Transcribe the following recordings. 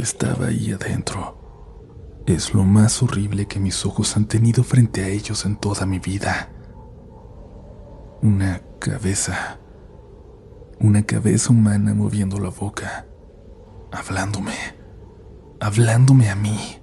que estaba ahí adentro es lo más horrible que mis ojos han tenido frente a ellos en toda mi vida. Una cabeza humana moviendo la boca, hablándome a mí.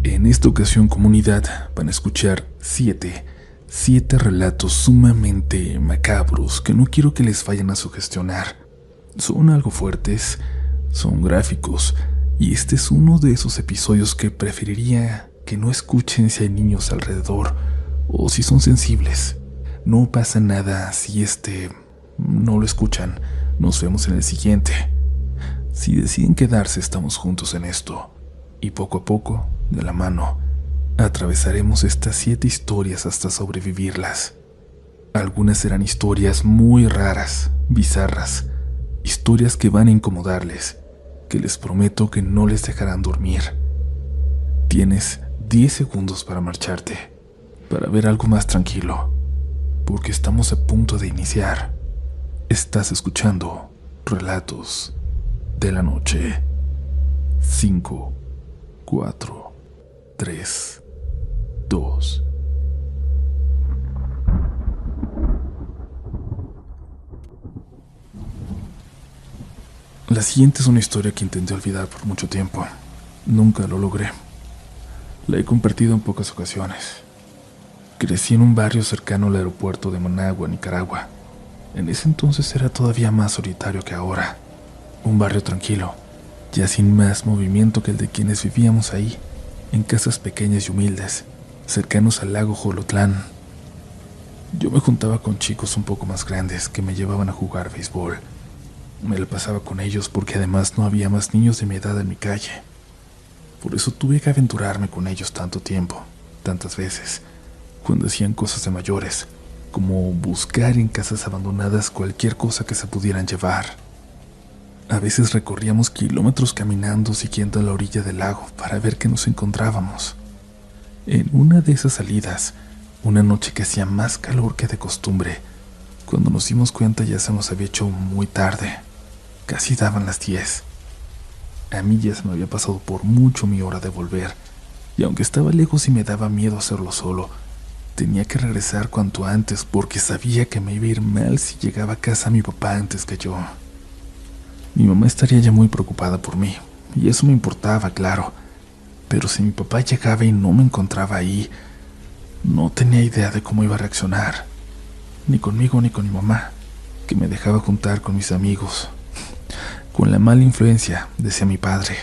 En esta ocasión, comunidad, van a escuchar siete relatos sumamente macabros que no quiero que les vayan a sugestionar. Son algo fuertes, son gráficos, y este es uno de esos episodios que preferiría que no escuchen si hay niños alrededor o si son sensibles. No pasa nada si no lo escuchan. Nos vemos en el siguiente. Si deciden quedarse, estamos juntos en esto. Y poco a poco, de la mano, atravesaremos estas 7 historias hasta sobrevivirlas. Algunas serán historias muy raras, bizarras, historias que van a incomodarles, que les prometo que no les dejarán dormir. Tienes 10 segundos para marcharte, para ver algo más tranquilo, porque estamos a punto de iniciar. Estás escuchando Relatos de la Noche. 5, 4, 3, 2. La siguiente es una historia que intenté olvidar por mucho tiempo. Nunca lo logré. La he compartido en pocas ocasiones. Crecí en un barrio cercano al aeropuerto de Managua, Nicaragua. En ese entonces era todavía más solitario que ahora. Un barrio tranquilo, ya sin más movimiento que el de quienes vivíamos ahí, en casas pequeñas y humildes, cercanos al lago Jolotlán. Yo me juntaba con chicos un poco más grandes que me llevaban a jugar béisbol. Me la pasaba con ellos porque además no había más niños de mi edad en mi calle. Por eso tuve que aventurarme con ellos tanto tiempo, tantas veces, cuando hacían cosas de mayores, como buscar en casas abandonadas cualquier cosa que se pudieran llevar. A veces recorríamos kilómetros caminando siguiendo la orilla del lago para ver qué nos encontrábamos. En una de esas salidas, una noche que hacía más calor que de costumbre, cuando nos dimos cuenta ya se nos había hecho muy tarde. Casi daban las 10. A mí ya se me había pasado por mucho mi hora de volver, y aunque estaba lejos y me daba miedo hacerlo solo, tenía que regresar cuanto antes porque sabía que me iba a ir mal si llegaba a casa mi papá antes que yo. Mi mamá estaría ya muy preocupada por mí, y eso me importaba, claro, pero si mi papá llegaba y no me encontraba ahí, no tenía idea de cómo iba a reaccionar, ni conmigo ni con mi mamá, que me dejaba juntar con mis amigos, con la mala influencia, decía mi padre.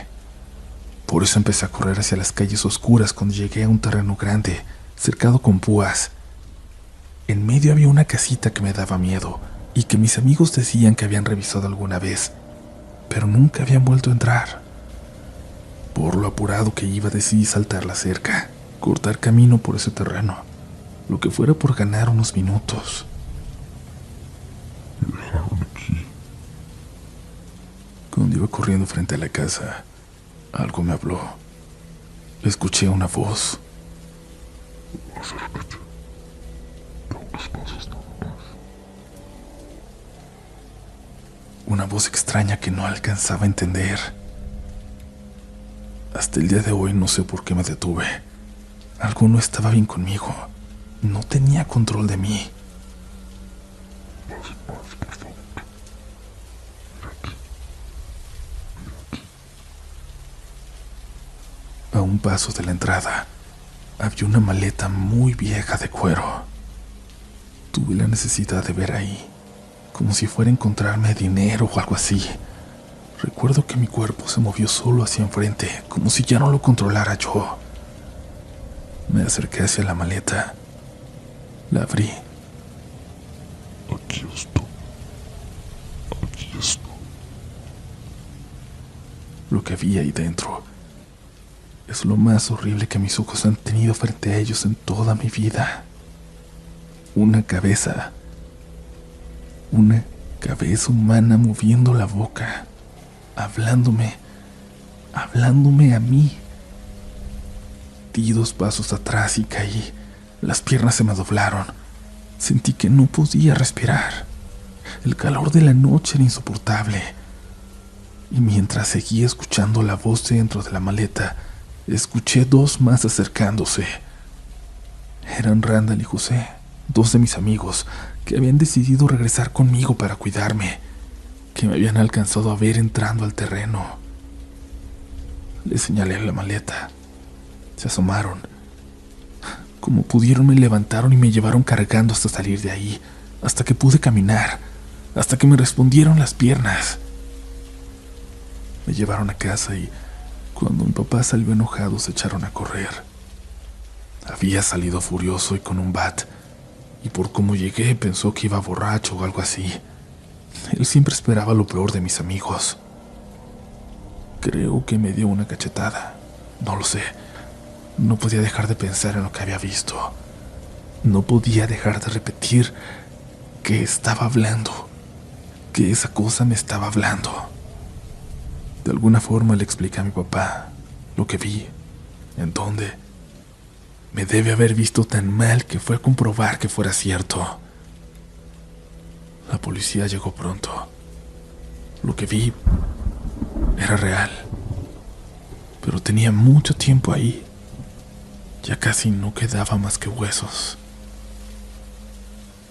Por eso empecé a correr hacia las calles oscuras cuando llegué a un terreno grande, cercado con púas. En medio había una casita que me daba miedo y que mis amigos decían que habían revisado alguna vez, pero nunca habían vuelto a entrar. Por lo apurado que iba, decidí saltar la cerca, cortar camino por ese terreno, lo que fuera por ganar unos minutos. Cuando iba corriendo frente a la casa, algo me habló. Escuché una voz. Acércate. Da unos pasos nada más. Una voz extraña que no alcanzaba a entender. Hasta el día de hoy no sé por qué me detuve. Algo no estaba bien conmigo. No tenía control de mí. A un paso de la entrada, había una maleta muy vieja de cuero. Tuve la necesidad de ver ahí, como si fuera a encontrarme dinero o algo así. Recuerdo que mi cuerpo se movió solo hacia enfrente, como si ya no lo controlara yo. Me acerqué hacia la maleta. La abrí. Aquí está. Aquí está. Lo que había ahí dentro es lo más horrible que mis ojos han tenido frente a ellos en toda mi vida. Una cabeza humana moviendo la boca, hablándome hablándome a mí. Di 2 pasos atrás y caí. Las piernas se me doblaron. Sentí que no podía respirar. El calor de la noche era insoportable. Y mientras seguía escuchando la voz dentro de la maleta, escuché 2 más acercándose. Eran Randall y José, 2 de mis amigos, que habían decidido regresar conmigo para cuidarme, que me habían alcanzado a ver entrando al terreno. Les señalé la maleta. Se asomaron. Como pudieron me levantaron y me llevaron cargando hasta salir de ahí, hasta que pude caminar, hasta que me respondieron las piernas. Me llevaron a casa y cuando mi papá salió enojado se echaron a correr. Había salido furioso y con un bat, y por cómo llegué pensó que iba borracho o algo así. Él siempre esperaba lo peor de mis amigos. Creo que me dio una cachetada, no lo sé. No podía dejar de pensar en lo que había visto. No podía dejar de repetir que estaba hablando, que esa cosa me estaba hablando. De alguna forma le expliqué a mi papá lo que vi, en dónde. Me debe haber visto tan mal que fue a comprobar que fuera cierto. La policía llegó pronto. Lo que vi era real, pero tenía mucho tiempo ahí. Ya casi no quedaba más que huesos.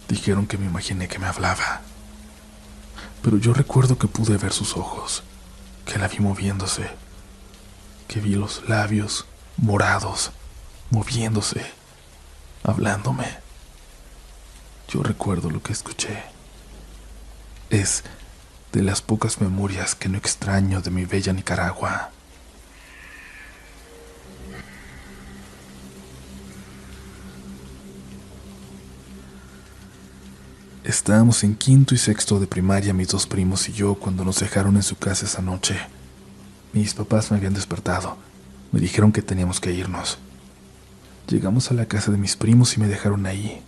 Dijeron que me imaginé que me hablaba, pero yo recuerdo que pude ver sus ojos, que la vi moviéndose, que vi los labios morados, moviéndose, hablándome. Yo recuerdo lo que escuché. Es de las pocas memorias que no extraño de mi bella Nicaragua. Estábamos en 5º y 6º de primaria, mis 2 primos y yo, cuando nos dejaron en su casa esa noche. Mis papás me habían despertado. Me dijeron que teníamos que irnos. Llegamos a la casa de mis primos y me dejaron ahí.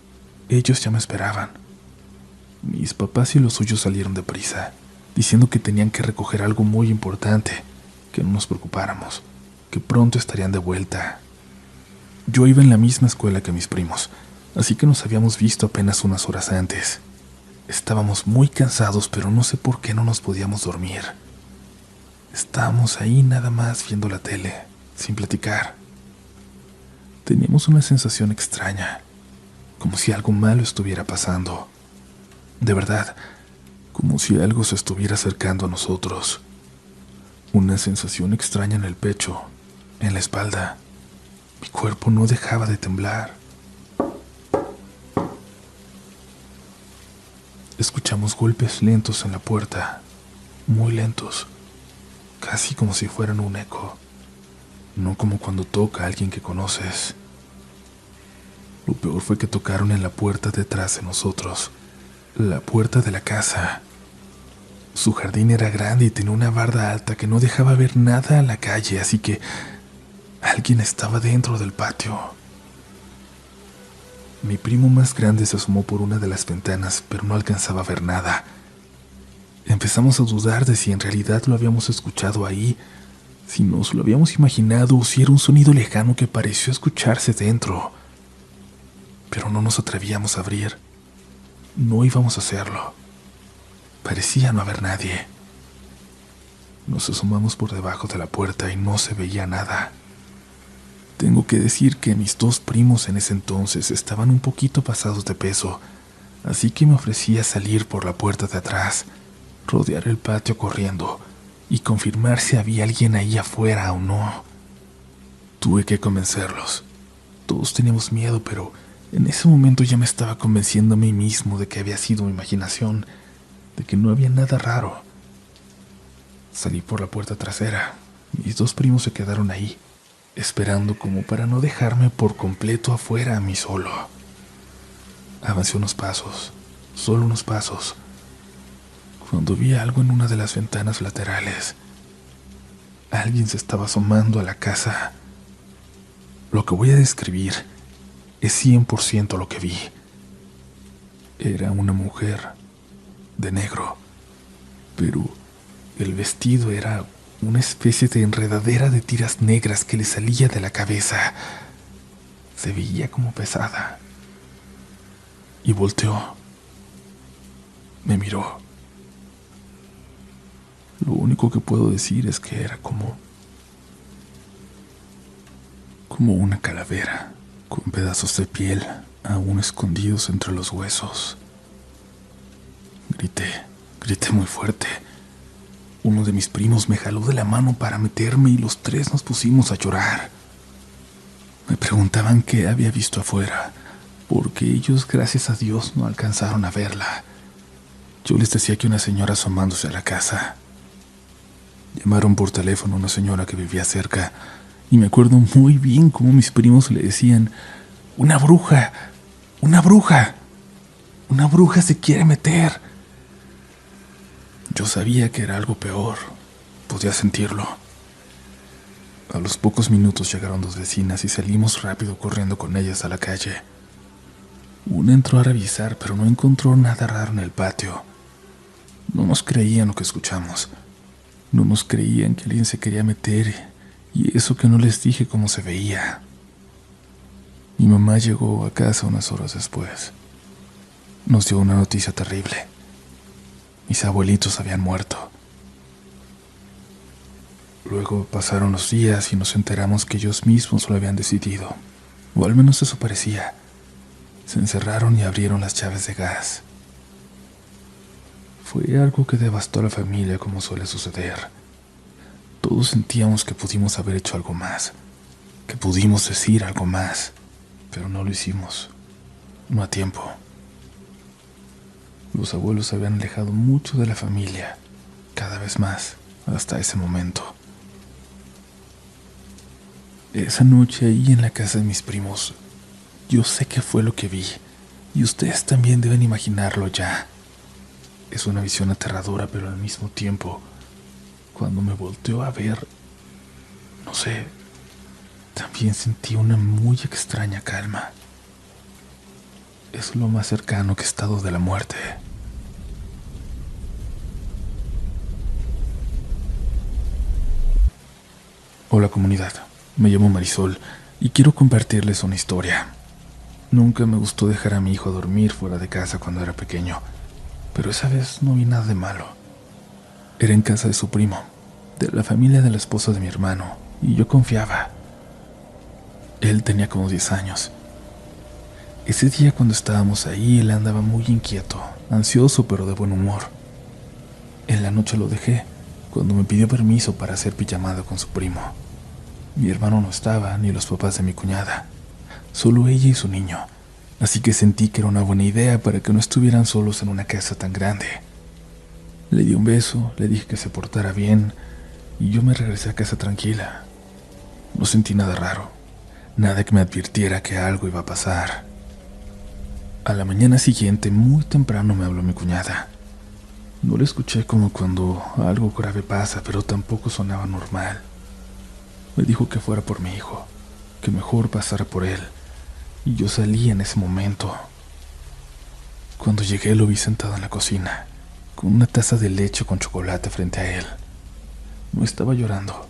Ellos ya me esperaban. Mis papás y los suyos salieron deprisa, diciendo que tenían que recoger algo muy importante, que no nos preocupáramos, que pronto estarían de vuelta. Yo iba en la misma escuela que mis primos, así que nos habíamos visto apenas unas horas antes. Estábamos muy cansados, pero no sé por qué no nos podíamos dormir. Estábamos ahí nada más viendo la tele, sin platicar. Teníamos una sensación extraña, como si algo malo estuviera pasando. De verdad, como si algo se estuviera acercando a nosotros. Una sensación extraña en el pecho, en la espalda. Mi cuerpo no dejaba de temblar. Escuchamos golpes lentos en la puerta, muy lentos, casi como si fueran un eco, no como cuando toca a alguien que conoces. Lo peor fue que tocaron en la puerta detrás de nosotros, la puerta de la casa. Su jardín era grande y tenía una barda alta que no dejaba ver nada a la calle, así que alguien estaba dentro del patio. Mi primo más grande se asomó por una de las ventanas, pero no alcanzaba a ver nada. Empezamos a dudar de si en realidad lo habíamos escuchado ahí, si nos lo habíamos imaginado o si era un sonido lejano que pareció escucharse dentro. Pero no nos atrevíamos a abrir. No íbamos a hacerlo. Parecía no haber nadie. Nos asomamos por debajo de la puerta y no se veía nada. Tengo que decir que mis 2 primos en ese entonces estaban un poquito pasados de peso, así que me ofrecí a salir por la puerta de atrás, rodear el patio corriendo y confirmar si había alguien ahí afuera o no. Tuve que convencerlos. Todos teníamos miedo, pero en ese momento ya me estaba convenciendo a mí mismo de que había sido mi imaginación, de que no había nada raro. Salí por la puerta trasera. Mis 2 primos se quedaron ahí, esperando como para no dejarme por completo afuera a mí solo. Avancé unos pasos, solo unos pasos, cuando vi algo en una de las ventanas laterales. Alguien se estaba asomando a la casa. Lo que voy a describir es 100% lo que vi. Era una mujer de negro, pero el vestido era una especie de enredadera de tiras negras que le salía de la cabeza. Se veía como pesada. Y volteó. Me miró. Lo único que puedo decir es que era como una calavera, con pedazos de piel aún escondidos entre los huesos. Grité muy fuerte. Uno de mis primos me jaló de la mano para meterme y los tres nos pusimos a llorar. Me preguntaban qué había visto afuera, porque ellos, gracias a Dios, no alcanzaron a verla. Yo les decía que una señora asomándose a la casa. Llamaron por teléfono a una señora que vivía cerca, y me acuerdo muy bien cómo mis primos le decían: ¡Una bruja! ¡Una bruja! ¡Una bruja se quiere meter! Yo sabía que era algo peor. Podía sentirlo. A los pocos minutos llegaron dos vecinas y salimos rápido corriendo con ellas a la calle. Una entró a revisar, pero no encontró nada raro en el patio. No nos creían lo que escuchamos. No nos creían que alguien se quería meter, y eso que no les dije cómo se veía. Mi mamá llegó a casa unas horas después. Nos dio una noticia terrible. Mis abuelitos habían muerto. Luego pasaron los días y nos enteramos que ellos mismos lo habían decidido, o al menos eso parecía. Se encerraron y abrieron las llaves de gas. Fue algo que devastó a la familia, como suele suceder. Todos sentíamos que pudimos haber hecho algo más, que pudimos decir algo más, pero no lo hicimos, no a tiempo. Los abuelos se habían alejado mucho de la familia, cada vez más, hasta ese momento. Esa noche ahí en la casa de mis primos, yo sé qué fue lo que vi, y ustedes también deben imaginarlo ya. Es una visión aterradora, pero al mismo tiempo, cuando me volteó a ver, no sé, también sentí una muy extraña calma. Es lo más cercano que he estado de la muerte. Hola comunidad, me llamo Marisol y quiero compartirles una historia. Nunca me gustó dejar a mi hijo dormir fuera de casa cuando era pequeño, pero esa vez no vi nada de malo. Era en casa de su primo, de la familia de la esposa de mi hermano, y yo confiaba. Él tenía como 10 años. Ese día cuando estábamos ahí, él andaba muy inquieto, ansioso pero de buen humor. En la noche lo dejé, cuando me pidió permiso para hacer pijamada con su primo. Mi hermano no estaba, ni los papás de mi cuñada, solo ella y su niño, así que sentí que era una buena idea para que no estuvieran solos en una casa tan grande. Le di un beso, le dije que se portara bien, y yo me regresé a casa tranquila. No sentí nada raro, nada que me advirtiera que algo iba a pasar. A la mañana siguiente, muy temprano, me habló mi cuñada. No le escuché como cuando algo grave pasa, pero tampoco sonaba normal. Me dijo que fuera por mi hijo, que mejor pasara por él, y yo salí en ese momento. Cuando llegué lo vi sentado en la cocina, con una taza de leche con chocolate frente a él. No estaba llorando,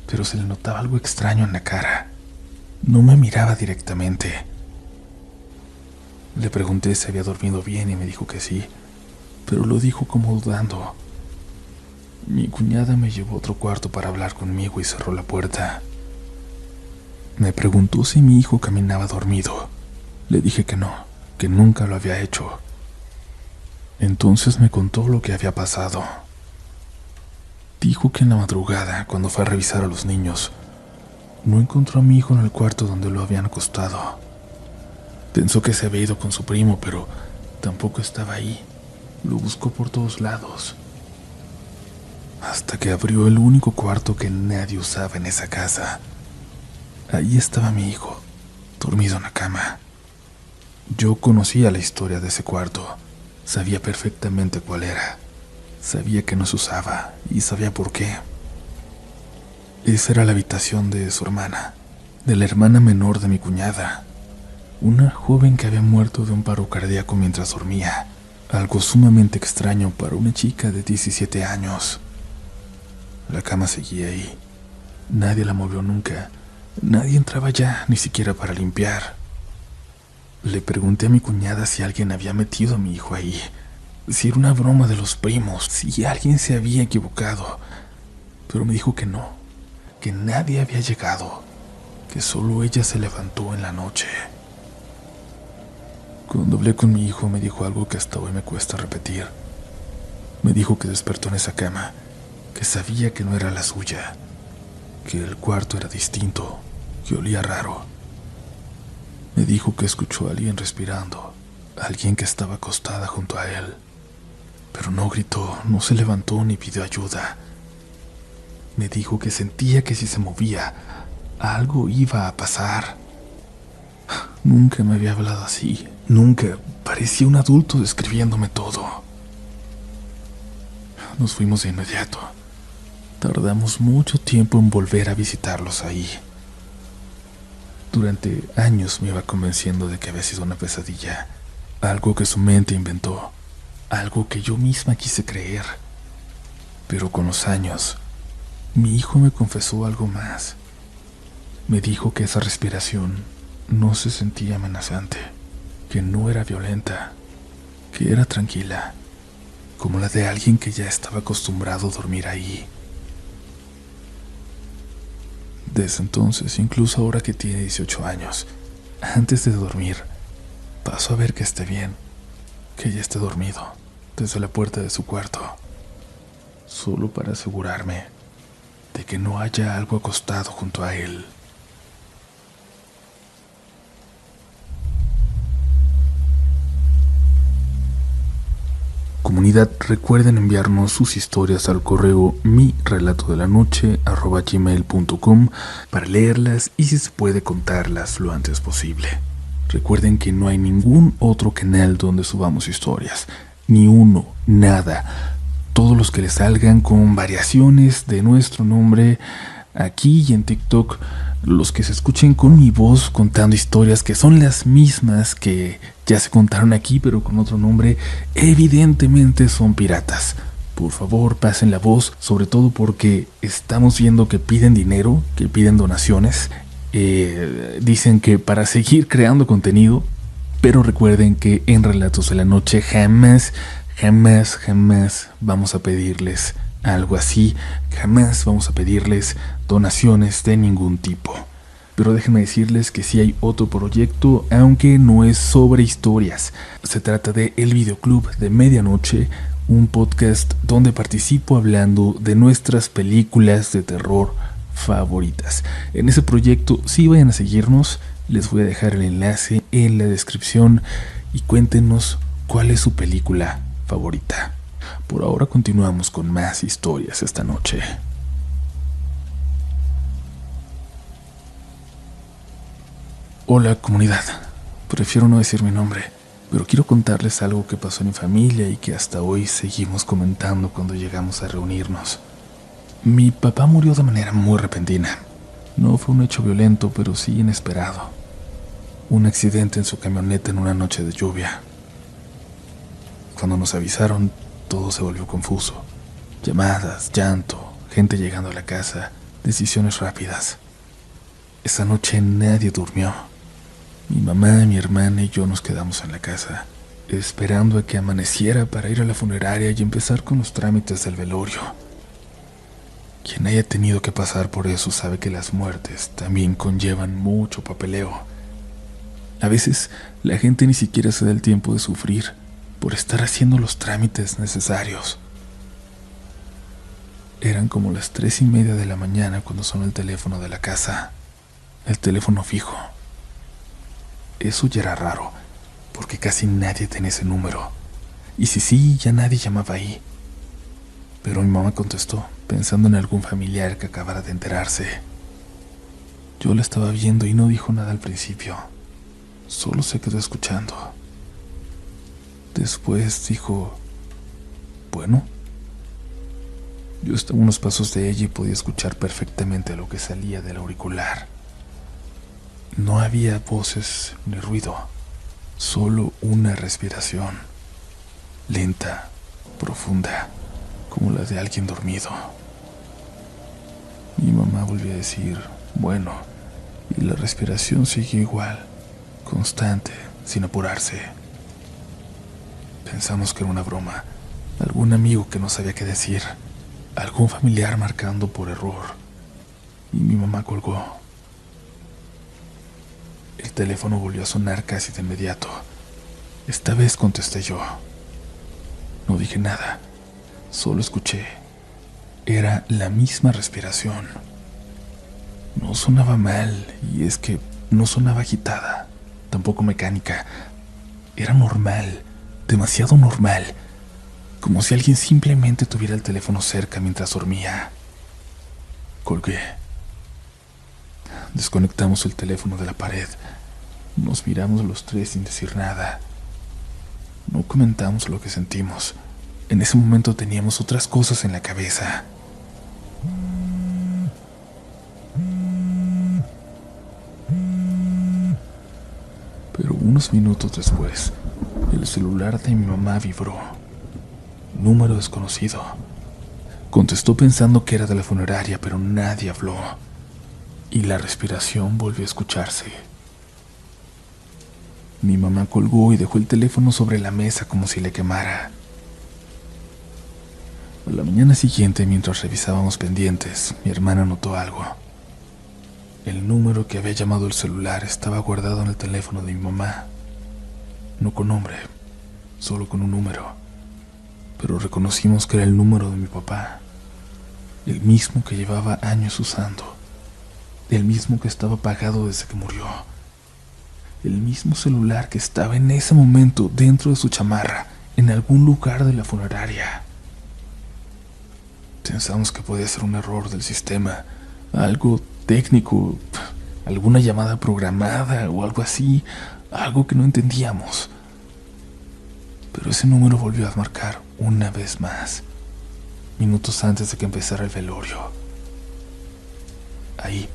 pero se le notaba algo extraño en la cara. No me miraba directamente. Le pregunté si había dormido bien y me dijo que sí, pero lo dijo como dudando. Mi cuñada me llevó a otro cuarto para hablar conmigo y cerró la puerta. Me preguntó si mi hijo caminaba dormido. Le dije que no, que nunca lo había hecho. Entonces me contó lo que había pasado. Dijo que en la madrugada, cuando fue a revisar a los niños, no encontró a mi hijo en el cuarto donde lo habían acostado. Pensó que se había ido con su primo, pero tampoco estaba ahí. Lo buscó por todos lados, hasta que abrió el único cuarto que nadie usaba en esa casa. Ahí estaba mi hijo, dormido en la cama. Yo conocía la historia de ese cuarto, sabía perfectamente cuál era, sabía que no se usaba y sabía por qué. Esa era la habitación de su hermana, de la hermana menor de mi cuñada, una joven que había muerto de un paro cardíaco mientras dormía, algo sumamente extraño para una chica de 17 años. La cama seguía ahí. Nadie la movió nunca. Nadie entraba ya, ni siquiera para limpiar. Le pregunté a mi cuñada si alguien había metido a mi hijo ahí, si era una broma de los primos, si alguien se había equivocado. Pero me dijo que no, que nadie había llegado, que solo ella se levantó en la noche. Cuando hablé con mi hijo me dijo algo que hasta hoy me cuesta repetir. Me dijo que despertó en esa cama, que sabía que no era la suya, que el cuarto era distinto, que olía raro. Me dijo que escuchó a alguien respirando, alguien que estaba acostada junto a él, pero no gritó, no se levantó ni pidió ayuda. Me dijo que sentía que si se movía, algo iba a pasar. Nunca me había hablado así, nunca. Parecía un adulto describiéndome todo. Nos fuimos de inmediato. Tardamos mucho tiempo en volver a visitarlos ahí. Durante años me iba convenciendo de que había sido una pesadilla, algo que su mente inventó, algo que yo misma quise creer. Pero con los años, mi hijo me confesó algo más. Me dijo que esa respiración no se sentía amenazante, que no era violenta, que era tranquila, como la de alguien que ya estaba acostumbrado a dormir ahí. Desde entonces, incluso ahora que tiene 18 años, antes de dormir, paso a ver que esté bien, que ya esté dormido, desde la puerta de su cuarto, solo para asegurarme de que no haya algo acostado junto a él. Comunidad, recuerden enviarnos sus historias al correo mirelatodelanoche@gmail.com para leerlas y si se puede contarlas lo antes posible. Recuerden que no hay ningún otro canal donde subamos historias, ni uno, nada. Todos los que les salgan con variaciones de nuestro nombre aquí y en TikTok, los que se escuchen con mi voz contando historias que son las mismas que ya se contaron aquí pero con otro nombre, evidentemente son piratas. Por favor, pasen la voz, sobre todo porque estamos viendo que piden dinero, que piden donaciones. Dicen que para seguir creando contenido, pero recuerden que en Relatos de la Noche jamás vamos a pedirles algo así, jamás vamos a pedirles donaciones de ningún tipo. Pero déjenme decirles que sí hay otro proyecto, aunque no es sobre historias. Se trata de El Videoclub de Medianoche, un podcast donde participo hablando de nuestras películas de terror favoritas. En ese proyecto sí vayan a seguirnos, les voy a dejar el enlace en la descripción y cuéntenos cuál es su película favorita. Por ahora continuamos con más historias esta noche. Hola comunidad, prefiero no decir mi nombre, pero quiero contarles algo que pasó en mi familia y que hasta hoy seguimos comentando cuando llegamos a reunirnos. Mi papá murió de manera muy repentina. No fue un hecho violento, pero sí inesperado. Un accidente en su camioneta en una noche de lluvia. Cuando nos avisaron, todo se volvió confuso. Llamadas, llanto, gente llegando a la casa, decisiones rápidas. Esa noche nadie durmió. Mi mamá, mi hermana y yo nos quedamos en la casa, esperando a que amaneciera para ir a la funeraria y empezar con los trámites del velorio. Quien haya tenido que pasar por eso sabe que las muertes también conllevan mucho papeleo. A veces la gente ni siquiera se da el tiempo de sufrir por estar haciendo los trámites necesarios. Eran como las 3:30 de la mañana cuando sonó el teléfono de la casa, el teléfono fijo. Eso ya era raro, porque casi nadie tenía ese número, y si sí, ya nadie llamaba ahí. Pero mi mamá contestó, pensando en algún familiar que acabara de enterarse. Yo la estaba viendo y no dijo nada al principio, solo se quedó escuchando. Después dijo, bueno. Yo estaba a unos pasos de ella y podía escuchar perfectamente lo que salía del auricular. No había voces ni ruido, solo una respiración, lenta, profunda, como la de alguien dormido. mamá volvió a decir, bueno, y la respiración siguió igual, constante, sin apurarse. Pensamos que era una broma, algún amigo que no sabía qué decir, algún familiar marcando por error, y mi mamá colgó. El teléfono volvió a sonar casi de inmediato. Esta vez contesté yo. No dije nada, solo escuché. Era la misma respiración. No sonaba mal, y es que no sonaba agitada, tampoco mecánica. Era normal, demasiado normal, como si alguien simplemente tuviera el teléfono cerca mientras dormía. Colgué. Desconectamos el teléfono de la pared. Nos miramos los tres sin decir nada. No comentamos lo que sentimos. En ese momento teníamos otras cosas en la cabeza. Pero unos minutos después, el celular de mi mamá vibró. Número desconocido. Contestó pensando que era de la funeraria, pero nadie habló. Y la respiración volvió a escucharse. Mi mamá colgó y dejó el teléfono sobre la mesa como si le quemara. A la mañana siguiente, mientras revisábamos pendientes, mi hermana notó algo. El número que había llamado el celular estaba guardado en el teléfono de mi mamá. No con nombre, solo con un número. Pero reconocimos que era el número de mi papá. El mismo que llevaba años usando. El mismo que estaba apagado desde que murió. El mismo celular que estaba en ese momento dentro de su chamarra, en algún lugar de la funeraria. Pensamos que podía ser un error del sistema, algo técnico, alguna llamada programada o algo así, algo que no entendíamos. Pero ese número volvió a marcar una vez más, minutos antes de que empezara el velorio. Ahí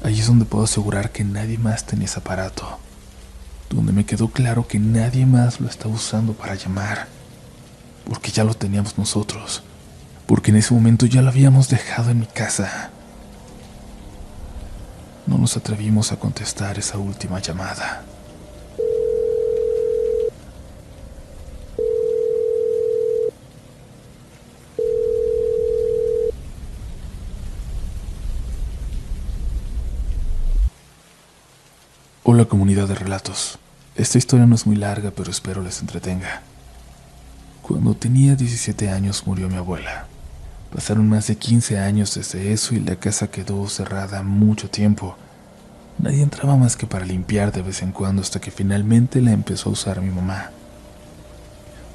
es donde puedo asegurar que nadie más tenía ese aparato, donde me quedó claro que nadie más lo estaba usando para llamar, porque ya lo teníamos nosotros, porque en ese momento ya lo habíamos dejado en mi casa. No nos atrevimos a contestar esa última llamada. Hola comunidad de relatos. Esta historia no es muy larga, pero espero les entretenga. Cuando tenía 17 años murió mi abuela. Pasaron más de 15 años desde eso y la casa quedó cerrada mucho tiempo. Nadie entraba más que para limpiar de vez en cuando hasta que finalmente la empezó a usar mi mamá.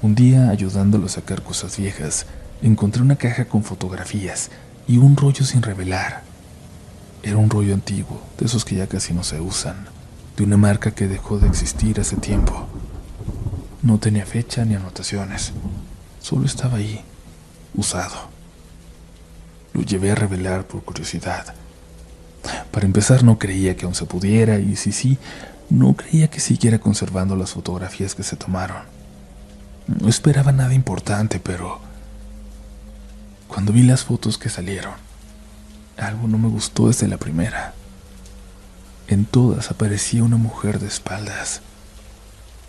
Un día, ayudándolo a sacar cosas viejas, encontré una caja con fotografías y un rollo sin revelar. Era un rollo antiguo, de esos que ya casi no se usan, de una marca que dejó de existir hace tiempo. No tenía fecha ni anotaciones, solo estaba ahí, usado. Lo llevé a revelar por curiosidad. Para empezar, no creía que aún se pudiera, y si sí, no creía que siguiera conservando las fotografías que se tomaron. No esperaba nada importante, pero cuando vi las fotos que salieron, algo no me gustó desde la primera. En todas aparecía una mujer de espaldas.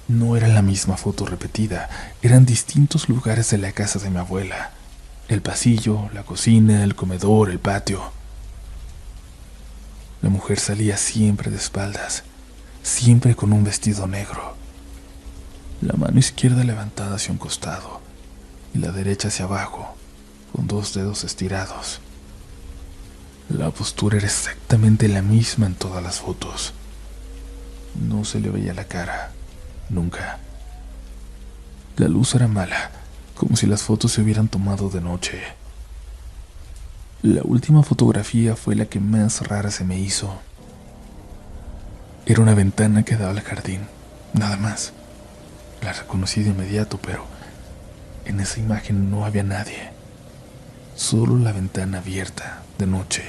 No era la misma foto repetida, eran distintos lugares de la casa de mi abuela. El pasillo, la cocina, el comedor, el patio. La mujer salía siempre de espaldas, siempre con un vestido negro. La mano izquierda levantada hacia un costado y la derecha hacia abajo, con 2 dedos estirados. La postura era exactamente la misma en todas las fotos. No se le veía la cara, nunca. La luz era mala, como si las fotos se hubieran tomado de noche. La última fotografía fue la que más rara se me hizo. Era una ventana que daba al jardín, nada más. La reconocí de inmediato, pero en esa imagen no había nadie. Solo la ventana abierta, de noche,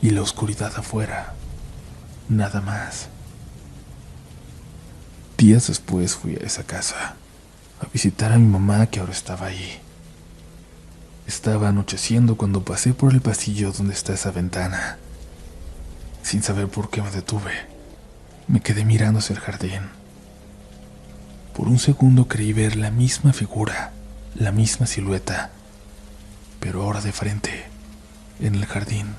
y la oscuridad afuera. Nada más. Días después fui a esa casa, a visitar a mi mamá que ahora estaba ahí. Estaba anocheciendo cuando pasé por el pasillo donde está esa ventana. Sin saber por qué me detuve, me quedé mirando hacia el jardín. Por un segundo creí ver la misma figura, la misma silueta, pero ahora de frente, en el jardín.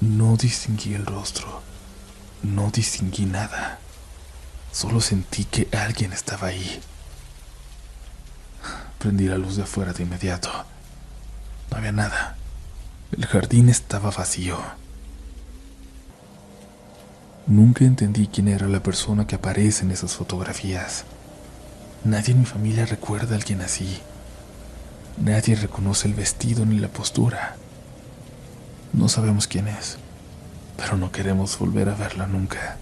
No distinguí el rostro, no distinguí nada. Solo sentí que alguien estaba ahí. Prendí la luz de afuera de inmediato. No había nada. El jardín estaba vacío. Nunca entendí quién era la persona que aparece en esas fotografías. Nadie en mi familia recuerda a alguien así. Nadie reconoce el vestido ni la postura. No sabemos quién es, pero no queremos volver a verla nunca.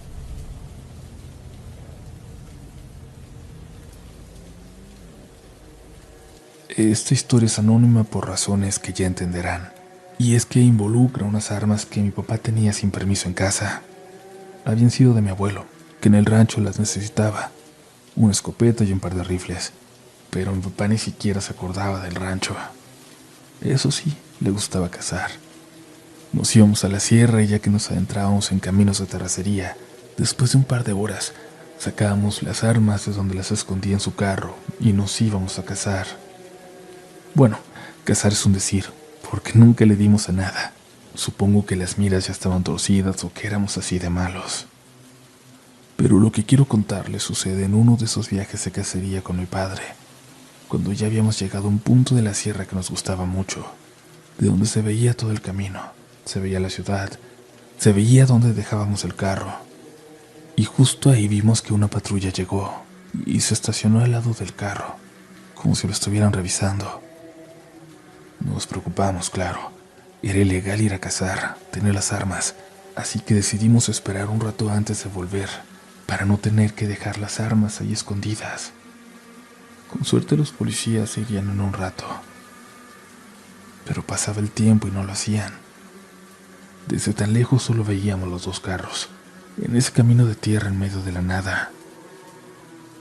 Esta historia es anónima por razones que ya entenderán, y es que involucra unas armas que mi papá tenía sin permiso en casa. Habían sido de mi abuelo, que en el rancho las necesitaba, una escopeta y un par de rifles, pero mi papá ni siquiera se acordaba del rancho. Eso sí, le gustaba cazar. Nos íbamos a la sierra y ya que nos adentrábamos en caminos de terracería, después de un par de horas, sacábamos las armas de donde las escondía en su carro y nos íbamos a cazar. Bueno, cazar es un decir, porque nunca le dimos a nada. Supongo que las miras ya estaban torcidas o que éramos así de malos. Pero lo que quiero contarles sucede en uno de esos viajes de cacería con mi padre, cuando ya habíamos llegado a un punto de la sierra que nos gustaba mucho, de donde se veía todo el camino, se veía la ciudad, se veía donde dejábamos el carro. Y justo ahí vimos que una patrulla llegó y se estacionó al lado del carro, como si lo estuvieran revisando. Nos preocupamos, claro. Era ilegal ir a cazar, tener las armas, así que decidimos esperar un rato antes de volver, para no tener que dejar las armas ahí escondidas. Con suerte los policías irían en un rato. Pero pasaba el tiempo y no lo hacían. Desde tan lejos solo veíamos los dos carros, en ese camino de tierra en medio de la nada.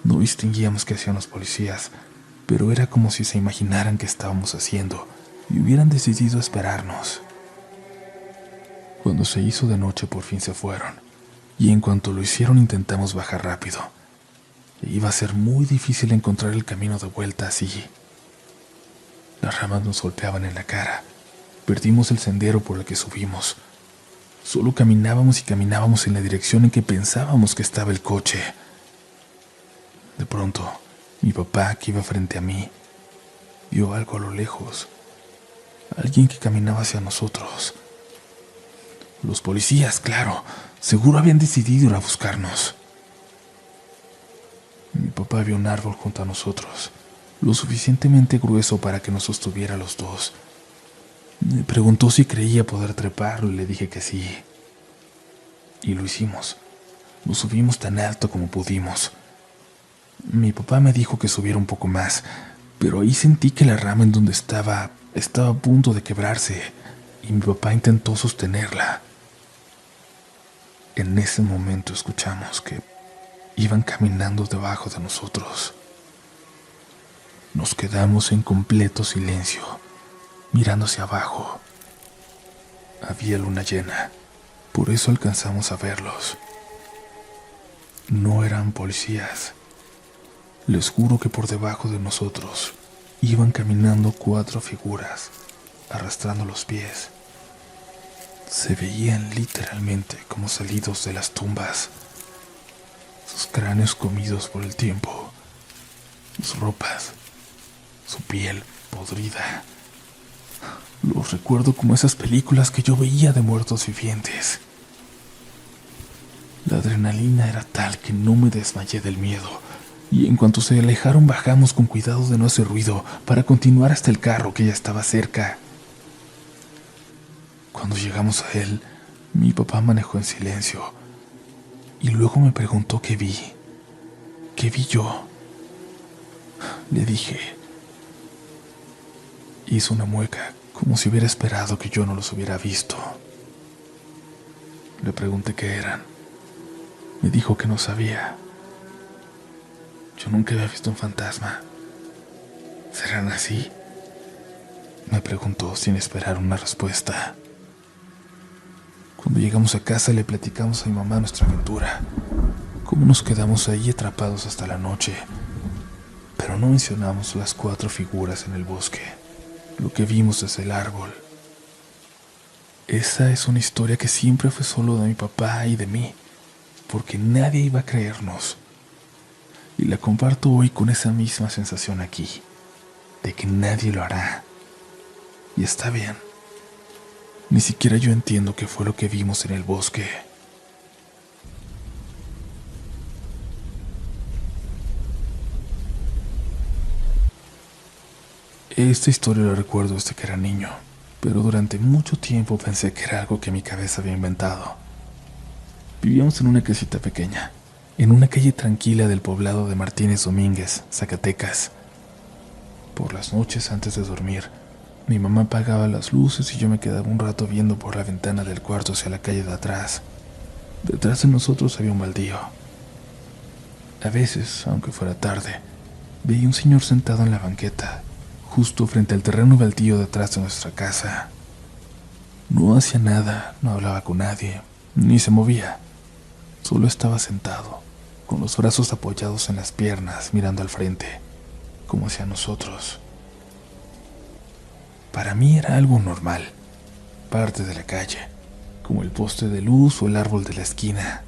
No distinguíamos qué hacían los policías, pero era como si se imaginaran qué estábamos haciendo y hubieran decidido esperarnos. Cuando se hizo de noche por fin se fueron, y en cuanto lo hicieron intentamos bajar rápido. Iba a ser muy difícil encontrar el camino de vuelta así. Las ramas nos golpeaban en la cara. Perdimos el sendero por el que subimos. Solo caminábamos y caminábamos en la dirección en que pensábamos que estaba el coche. De pronto, mi papá, que iba frente a mí, vio algo a lo lejos. Alguien que caminaba hacia nosotros. Los policías, claro, seguro habían decidido ir a buscarnos. Mi papá vio un árbol junto a nosotros, lo suficientemente grueso para que nos sostuviera a los dos. Me preguntó si creía poder treparlo y le dije que sí. Y lo hicimos. Nos subimos tan alto como pudimos. Mi papá me dijo que subiera un poco más, pero ahí sentí que la rama en donde estaba a punto de quebrarse, y mi papá intentó sostenerla. En ese momento escuchamos que iban caminando debajo de nosotros. Nos quedamos en completo silencio, mirando hacia abajo. Había luna llena, por eso alcanzamos a verlos. No eran policías. Les juro que por debajo de nosotros iban caminando 4 figuras, arrastrando los pies. Se veían literalmente como salidos de las tumbas, sus cráneos comidos por el tiempo, sus ropas, su piel podrida. Los recuerdo como esas películas que yo veía de muertos vivientes. La adrenalina era tal que no me desmayé del miedo, y en cuanto se alejaron bajamos con cuidado de no hacer ruido para continuar hasta el carro que ya estaba cerca. Cuando llegamos a él, mi papá manejó en silencio, y luego me preguntó qué vi. ¿Qué vi yo? Le dije. Hizo una mueca, como si hubiera esperado que yo no los hubiera visto. Le pregunté qué eran. Me dijo que no sabía. Yo nunca había visto un fantasma. ¿Serán así? me preguntó sin esperar una respuesta. Cuando llegamos a casa le platicamos a mi mamá nuestra aventura, cómo nos quedamos ahí atrapados hasta la noche, pero no mencionamos las 4 figuras en el bosque, lo que vimos desde el árbol. Esa es una historia que siempre fue solo de mi papá y de mí, porque nadie iba a creernos. Y la comparto hoy con esa misma sensación aquí, de que nadie lo hará. Y está bien. Ni siquiera yo entiendo qué fue lo que vimos en el bosque. Esta historia la recuerdo desde que era niño, pero durante mucho tiempo pensé que era algo que mi cabeza había inventado. Vivíamos en una casita pequeña, en una calle tranquila del poblado de Martínez Domínguez, Zacatecas. Por las noches antes de dormir, mi mamá apagaba las luces y yo me quedaba un rato viendo por la ventana del cuarto hacia la calle de atrás. Detrás de nosotros había un baldío. A veces, aunque fuera tarde, veía un señor sentado en la banqueta, justo frente al terreno baldío detrás de nuestra casa. No hacía nada, no hablaba con nadie, ni se movía. Solo estaba sentado, con los brazos apoyados en las piernas, mirando al frente, como hacia nosotros. Para mí era algo normal, parte de la calle, como el poste de luz o el árbol de la esquina.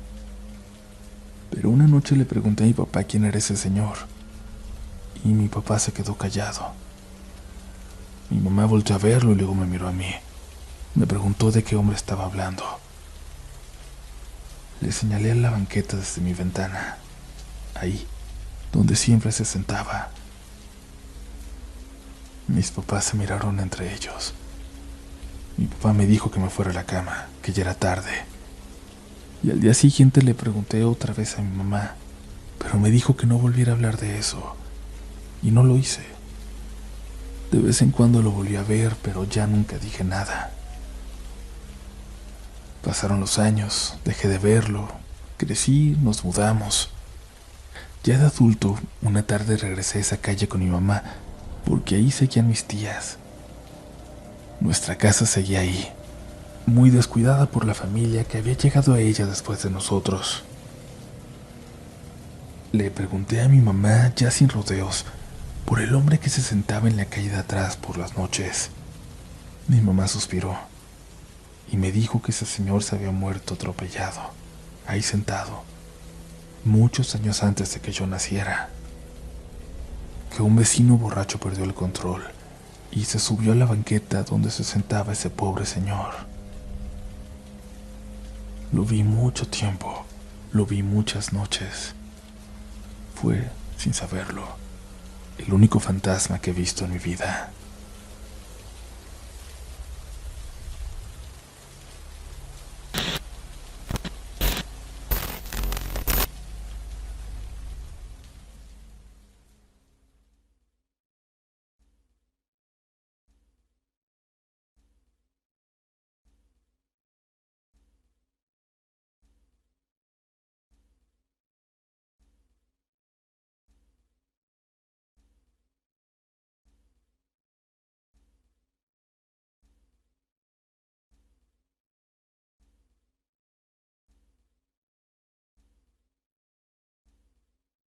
Pero una noche le pregunté a mi papá quién era ese señor, y mi papá se quedó callado. Mi mamá volteó a verlo y luego me miró a mí. Me preguntó de qué hombre estaba hablando. Le señalé a la banqueta desde mi ventana, ahí, donde siempre se sentaba. Mis papás se miraron entre ellos. Mi papá me dijo que me fuera a la cama, que ya era tarde. Y al día siguiente le pregunté otra vez a mi mamá, pero me dijo que no volviera a hablar de eso, y no lo hice. De vez en cuando lo volví a ver, pero ya nunca dije nada. Pasaron los años, dejé de verlo, crecí, nos mudamos. Ya de adulto, una tarde regresé a esa calle con mi mamá, porque ahí seguían mis tías. Nuestra casa seguía ahí, muy descuidada por la familia que había llegado a ella después de nosotros. Le pregunté a mi mamá, ya sin rodeos, por el hombre que se sentaba en la calle de atrás por las noches. Mi mamá suspiró y me dijo que ese señor se había muerto atropellado, ahí sentado, muchos años antes de que yo naciera. Que un vecino borracho perdió el control y se subió a la banqueta donde se sentaba ese pobre señor. Lo vi mucho tiempo, lo vi muchas noches. Fue, sin saberlo, el único fantasma que he visto en mi vida.